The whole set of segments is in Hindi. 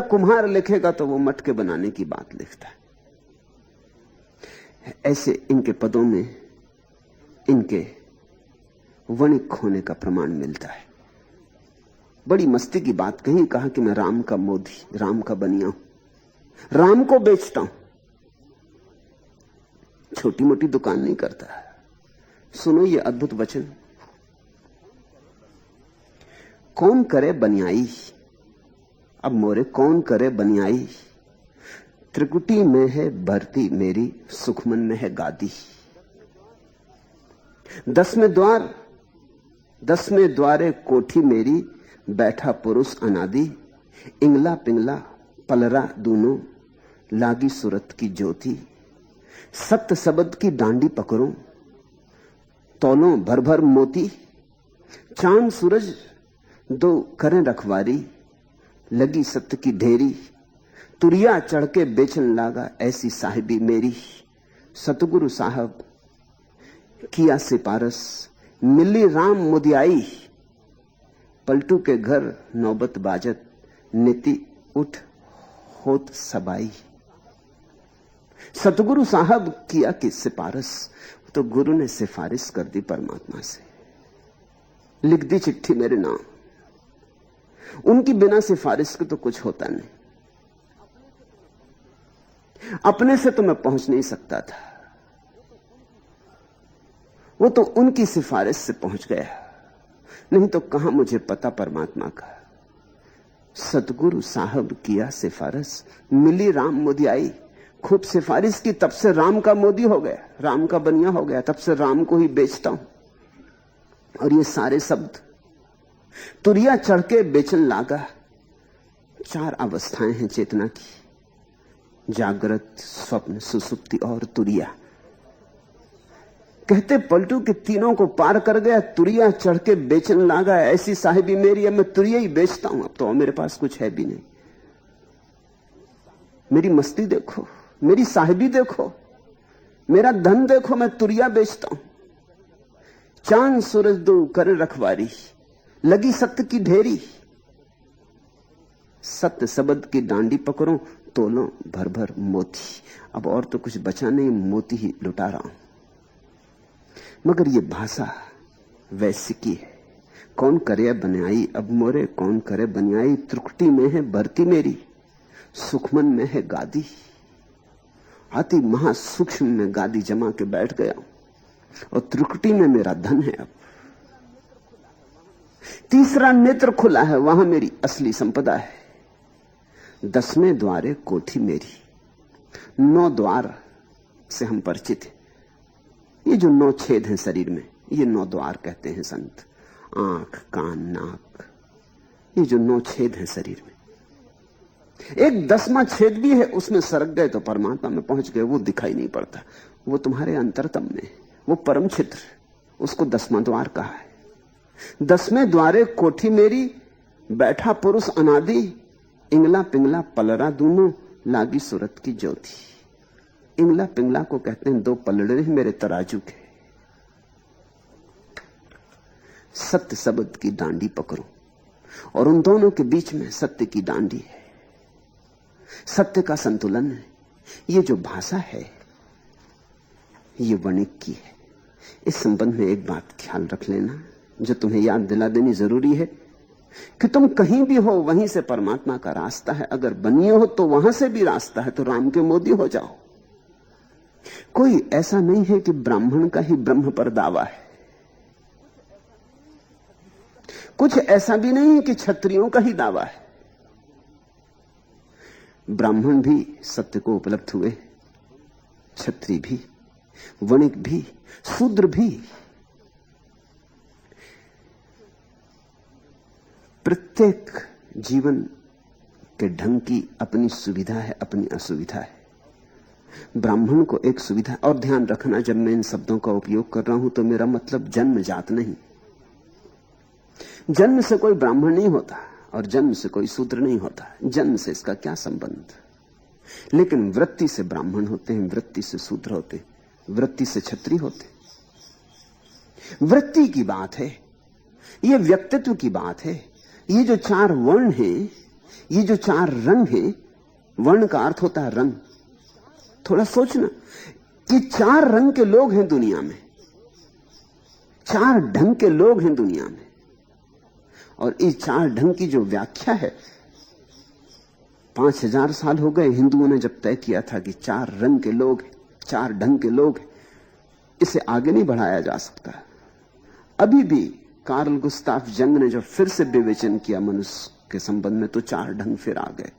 कुम्हार लिखेगा तो वो मटके बनाने की बात लिखता है। ऐसे इनके पदों में इनके वणिक होने का प्रमाण मिलता है। बड़ी मस्ती की बात कही, कहा कि मैं राम का मोदी, राम का बनिया हूं, राम को बेचता हूं, छोटी मोटी दुकान नहीं करता। सुनो ये अद्भुत वचन, कौन करे बनियाई, अब मोरे कौन करे बनियाई, त्रिकुटी में है भरती मेरी, सुखमन में है गादी। 10वें द्वारे कोठी मेरी, बैठा पुरुष अनादि, इंगला पिंगला पलरा दूनो, लागी सूरत की ज्योति। सत्य शब्द की डांडी पकड़ो, तौलों भर भर मोती, चांद सूरज दो करें रखवारी, लगी सत्य की ढेरी, तुरिया चढ़ के बेचन लागा ऐसी साहिबी मेरी। सतगुरु साहब किया सिपारस, मिली राम मुदियाई, पलटू के घर नौबत बाजत, नीति उठ होत सबाई। सतगुरु साहब किया कि सिफारिश, तो गुरु ने सिफारिश कर दी परमात्मा से, लिख दी चिट्ठी मेरे नाम। उनकी बिना सिफारिश के तो कुछ होता नहीं। अपने से तो मैं पहुंच नहीं सकता था, वो तो उनकी सिफारिश से पहुंच गया, नहीं तो कहां मुझे पता परमात्मा का। सतगुरु साहब किया सिफारिश, मिली राम मुदियाई। खूब सिफारिश की, तब से राम का मोदी हो गया, राम का बनिया हो गया, तब से राम को ही बेचता हूं। और ये सारे शब्द तुरिया चढ़ के बेचन लागा। 4 अवस्थाएं हैं चेतना की, जागृत, स्वप्न, सुसुप्ति और तुरिया। कहते पलटू के तीनों को पार कर गया, तुरिया चढ़ के बेचन लागा ऐसी साहिबी मेरी। अब मैं तुरिया ही बेचता हूं, अब तो मेरे पास कुछ है भी नहीं। मेरी मस्ती देखो, मेरी साहिबी देखो, मेरा धन देखो, मैं तुरिया बेचता हूं। चांद सूरज दो कर रखवारी, लगी सत्य की ढेरी, सत्य शब्द की डांडी पकड़ो, तोलो भर भर मोती। अब और तो कुछ बचा नहीं, मोती ही लुटा रहा हूं। मगर ये भाषा वैसी की है। कौन करे बनियाई, अब मोरे कौन करे बनियाई, त्रिकुटी में है भरती मेरी, सुखमन में है गादी। अति महासूक्ष्म में गादी जमा के बैठ गया और त्रिकुटी में मेरा धन है। अब तीसरा नेत्र खुला है, वहां मेरी असली संपदा है। 10वें द्वारे कोठी मेरी। 9 द्वार से हम परिचित हैं। ये जो 9 छेद हैं शरीर में, ये 9 द्वार कहते हैं संत। आंख, कान, नाक, ये जो 9 छेद हैं शरीर में, एक 10वां छेद भी है, उसमें सरक गए तो परमात्मा में पहुंच गए। वो दिखाई नहीं पड़ता, वो तुम्हारे अंतरतम में, वो परम क्षेत्र, उसको 10वां द्वार कहा है। 10वें द्वारे कोठी मेरी, बैठा पुरुष अनादि, इंगला पिंगला पलरा दूनो, लागी सूरत की ज्योति। इंगला पिंगला को कहते हैं 2 पलड़े मेरे तराजू के। सत्य शब्द की डांडी पकड़ो, और उन दोनों के बीच में सत्य की डांडी है, सत्य का संतुलन है। ये जो भाषा है ये वणिक की है। इस संबंध में एक बात ख्याल रख लेना, जो तुम्हें याद दिला देनी जरूरी है, कि तुम कहीं भी हो वहीं से परमात्मा का रास्ता है। अगर बनिए हो तो वहां से भी रास्ता है, तो राम के मोदी हो जाओ। कोई ऐसा नहीं है कि ब्राह्मण का ही ब्रह्म पर दावा है, कुछ ऐसा भी नहीं है कि क्षत्रियों का ही दावा है। ब्राह्मण भी सत्य को उपलब्ध हुए, क्षत्रिय भी, वणिक भी, शूद्र भी। प्रत्येक जीवन के ढंग की अपनी सुविधा है, अपनी असुविधा है। ब्राह्मण को एक सुविधा, और ध्यान रखना जब मैं इन शब्दों का उपयोग कर रहा हूं तो मेरा मतलब जन्म जात नहीं। जन्म से कोई ब्राह्मण नहीं होता और जन्म से कोई शूद्र नहीं होता, जन्म से इसका क्या संबंध। लेकिन वृत्ति से ब्राह्मण होते हैं, वृत्ति से शूद्र होते हैं, वृत्ति से क्षत्रिय होते हैं। वृत्ति की बात है, यह व्यक्तित्व की बात है। ये जो चार वर्ण हैं, ये जो चार रंग हैं, वर्ण का अर्थ होता है रंग। थोड़ा सोचना, ये चार रंग के लोग हैं दुनिया में, चार ढंग के लोग हैं दुनिया में। और इस चार ढंग की जो व्याख्या है, 5000 साल हो गए हिंदुओं ने जब तय किया था कि चार रंग के लोग हैं, चार ढंग के लोग हैं, इसे आगे नहीं बढ़ाया जा सकता। अभी भी कार्ल गुस्ताफ जंग ने जो फिर से विवेचन किया मनुष्य के संबंध में, तो चार ढंग फिर आ गए।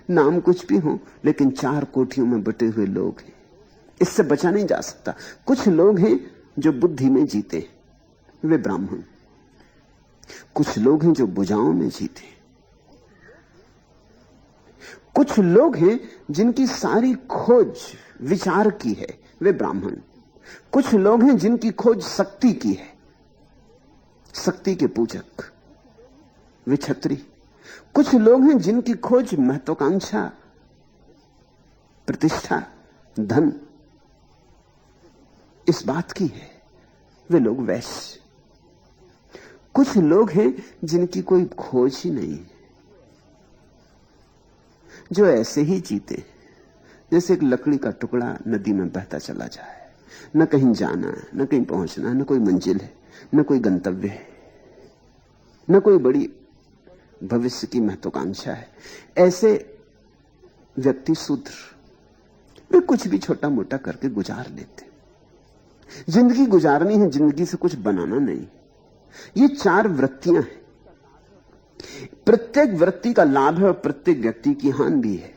नाम कुछ भी हो, लेकिन चार कोठियों में बटे हुए लोग हैं, इससे बचा नहीं जा सकता। कुछ लोग हैं जो बुद्धि में जीते हैं, वे ब्राह्मण। कुछ लोग हैं जो भुजाओं में जीते हैं। कुछ लोग हैं जिनकी सारी खोज विचार की है, वे ब्राह्मण। कुछ लोग हैं जिनकी खोज शक्ति की है, शक्ति के पूजक, वे क्षत्रिय। कुछ लोग हैं जिनकी खोज महत्वाकांक्षा, प्रतिष्ठा, धन, इस बात की है, वे लोग वैश्य। कुछ लोग हैं जिनकी कोई खोज ही नहीं, जो ऐसे ही जीते जैसे एक लकड़ी का टुकड़ा नदी में बहता चला जाए, न कहीं जाना है, न कहीं पहुंचना है, न कोई मंजिल है, न कोई गंतव्य है, न कोई बड़ी भविष्य की महत्वाकांक्षा है। ऐसे व्यक्ति शूद्र, वे कुछ भी छोटा मोटा करके गुजार लेते। जिंदगी गुजारनी है, जिंदगी से कुछ बनाना नहीं। ये चार वृत्तियां हैं, प्रत्येक वृत्ति का लाभ है और प्रत्येक व्यक्ति की हानि भी है।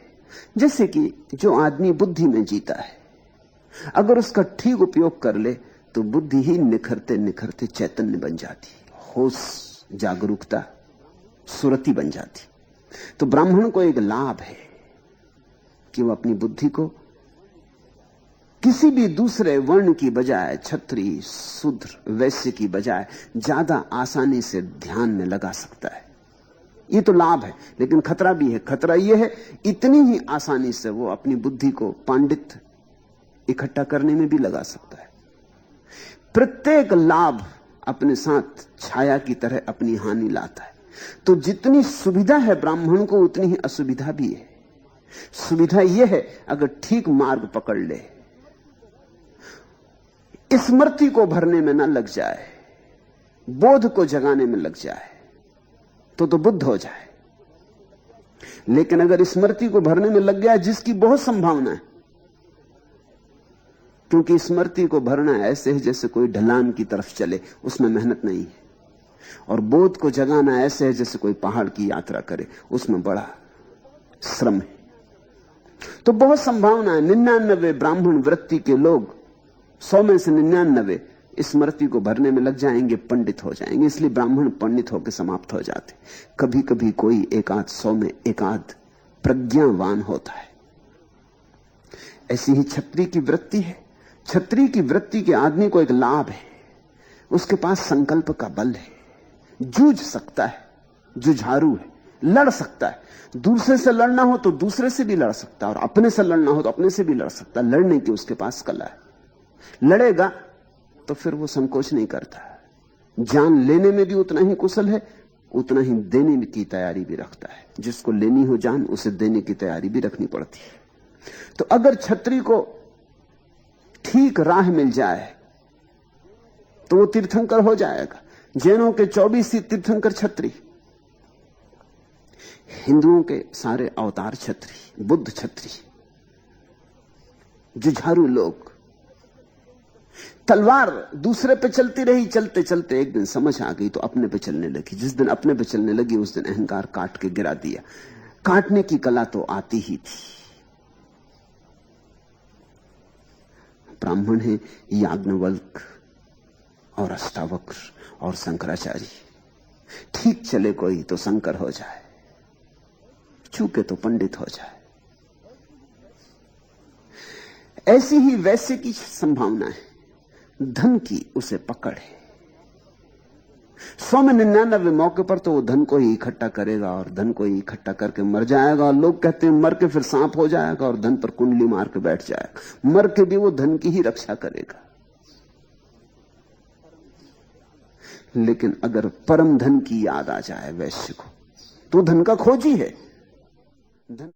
जैसे कि जो आदमी बुद्धि में जीता है, अगर उसका ठीक उपयोग कर ले तो बुद्धि ही निखरते निखरते चैतन्य बन जाती, होश, जागरूकता, सुरति बन जाती। तो ब्राह्मण को एक लाभ है कि वह अपनी बुद्धि को किसी भी दूसरे वर्ण की बजाय, क्षत्रिय, शूद्र, वैश्य की बजाय ज्यादा आसानी से ध्यान में लगा सकता है। ये तो लाभ है, लेकिन खतरा भी है। खतरा यह है, इतनी ही आसानी से वो अपनी बुद्धि को पांडित इकट्ठा करने में भी लगा सकता है। प्रत्येक लाभ अपने साथ छाया की तरह अपनी हानि लाता है। तो जितनी सुविधा है ब्राह्मण को, उतनी ही असुविधा भी है। सुविधा यह है, अगर ठीक मार्ग पकड़ ले, स्मृति को भरने में न लग जाए, बोध को जगाने में लग जाए, तो बुद्ध हो जाए। लेकिन अगर स्मृति को भरने में लग गया, जिसकी बहुत संभावना है, क्योंकि स्मृति को भरना ऐसे है जैसे कोई ढलान की तरफ चले, उसमें मेहनत नहीं है। और बोध को जगाना ऐसे है जैसे कोई पहाड़ की यात्रा करे, उसमें बड़ा श्रम है। तो बहुत संभावना है 99 ब्राह्मण वृत्ति के लोग, 100 में से 99 स्मृति को भरने में लग जाएंगे, पंडित हो जाएंगे। इसलिए ब्राह्मण पंडित होकर समाप्त हो जाते। कभी कभी कोई एकाध 100 में एकाध प्रज्ञावान होता है। ऐसी ही क्षत्रिय की वृत्ति है। क्षत्रिय की वृत्ति के आदमी को एक लाभ है, उसके पास संकल्प का बल है, जूझ सकता है, जुझारू है, लड़ सकता है। दूसरे से लड़ना हो तो दूसरे से भी लड़ सकता है, और अपने से लड़ना हो तो अपने से भी लड़ सकता है। लड़ने की उसके पास कला है। लड़ेगा तो फिर वो संकोच नहीं करता। जान लेने में भी उतना ही कुशल है, उतना ही देने की तैयारी भी रखता है। जिसको लेनी हो जान, उसे देने की तैयारी भी रखनी पड़ती है। तो अगर क्षत्रिय को ठीक राह मिल जाए तो वो तीर्थंकर हो जाएगा। जैनों के 24 ही तीर्थंकर क्षत्रिय, हिंदुओं के सारे अवतार क्षत्रिय, बुद्ध क्षत्रिय, जुझारू लोग। तलवार दूसरे पे चलती रही, चलते चलते एक दिन समझ आ गई तो अपने पे चलने लगी। जिस दिन अपने पे चलने लगी, उस दिन अहंकार काट के गिरा दिया। काटने की कला तो आती ही थी। ब्राह्मण है याज्ञवल्क्य और अष्टावक्र और शंकराचार्य। ठीक चले कोई तो शंकर हो जाए, चूके तो पंडित हो जाए। ऐसी ही वैश्य की संभावना है। धन की उसे पकड़ है। 100 में 99 मौके पर तो वो धन को ही इकट्ठा करेगा और धन को ही इकट्ठा करके मर जाएगा। और लोग कहते हैं मर के फिर सांप हो जाएगा और धन पर कुंडली मार के बैठ जाएगा। मर के भी वो धन की ही रक्षा करेगा। लेकिन अगर परम धन की याद आ जाए वैश्य को, तो धन का खोजी है। धन